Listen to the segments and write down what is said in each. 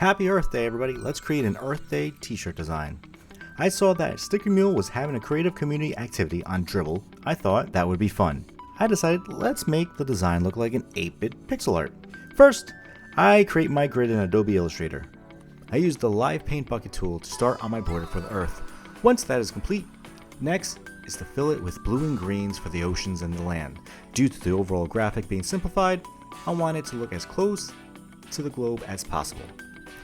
Happy Earth Day, everybody. Let's create an Earth Day t-shirt design. I saw that Sticker Mule was having a creative community activity on Dribbble. I thought that would be fun. I decided let's make the design look like an 8-bit pixel art. First, I create my grid in Adobe Illustrator. I use the Live Paint Bucket tool to start on my border for the Earth. Once that is complete, next is to fill it with blue and greens for the oceans and the land. Due to the overall graphic being simplified, I want it to look as close to the globe as possible.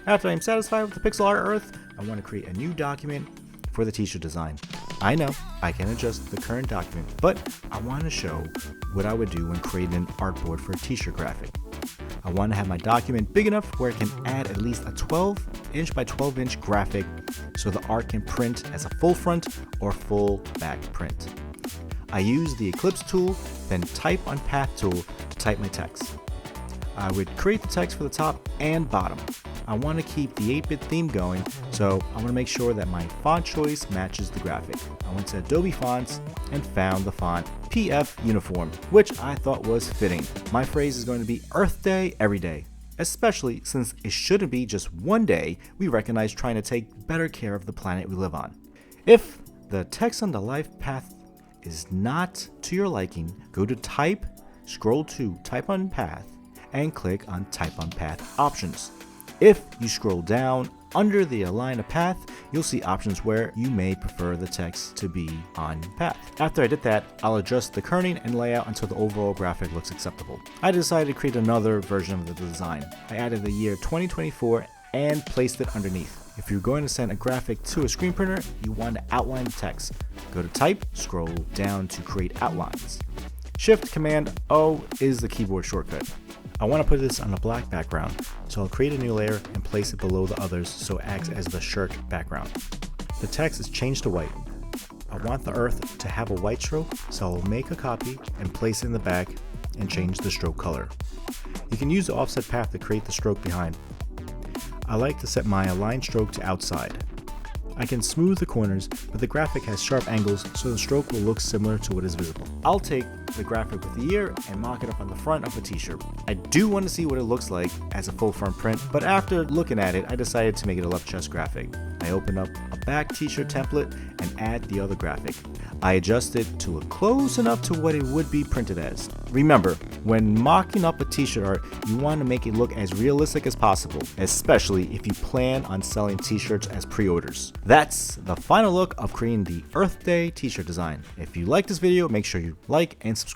After I'm satisfied with the pixel art Earth, I want to create a new document for the t-shirt design. I know I can adjust the current document, but I want to show what I would do when creating an artboard for a t-shirt graphic. I want to have my document big enough where it can add at least a 12-inch by 12-inch graphic so the art can print as a full front or full back print. I use the Eclipse tool, then Type on Path tool to type my text. I would create the text for the top and bottom. I want to keep the 8-bit theme going, so I want to make sure that my font choice matches the graphic. I went to Adobe Fonts and found the font PF Uniform, which I thought was fitting. My phrase is going to be Earth Day every day, especially since it shouldn't be just one day we recognize trying to take better care of the planet we live on. If the text on the life path is not to your liking, go to Type, scroll to Type on Path, and click on Type on Path options. If you scroll down under the Align a Path, you'll see options where you may prefer the text to be on path. After I did that, I'll adjust the kerning and layout until the overall graphic looks acceptable. I decided to create another version of the design. I added the year 2024 and placed it underneath. If you're going to send a graphic to a screen printer, you want to outline the text. Go to Type, scroll down to create outlines. Shift-Command-O is the keyboard shortcut. I want to put this on a black background, so I'll create a new layer and place it below the others so it acts as the shirt background. The text is changed to white. I want the Earth to have a white stroke, so I'll make a copy and place it in the back and change the stroke color. You can use the offset path to create the stroke behind. I like to set my align stroke to outside. I can smooth the corners, but the graphic has sharp angles, so the stroke will look similar to what is visible. I'll take the graphic with the year and mock it up on the front of a t-shirt. I do want to see what it looks like as a full front print, but after looking at it, I decided to make it a left chest graphic. I open up a back t-shirt template and add the other graphic. I adjust it to look close enough to what it would be printed as. Remember, when mocking up a t-shirt art, you want to make it look as realistic as possible, especially if you plan on selling t-shirts as pre-orders. That's the final look of creating the Earth Day t-shirt design. If you like this video, make sure you like and subscribe.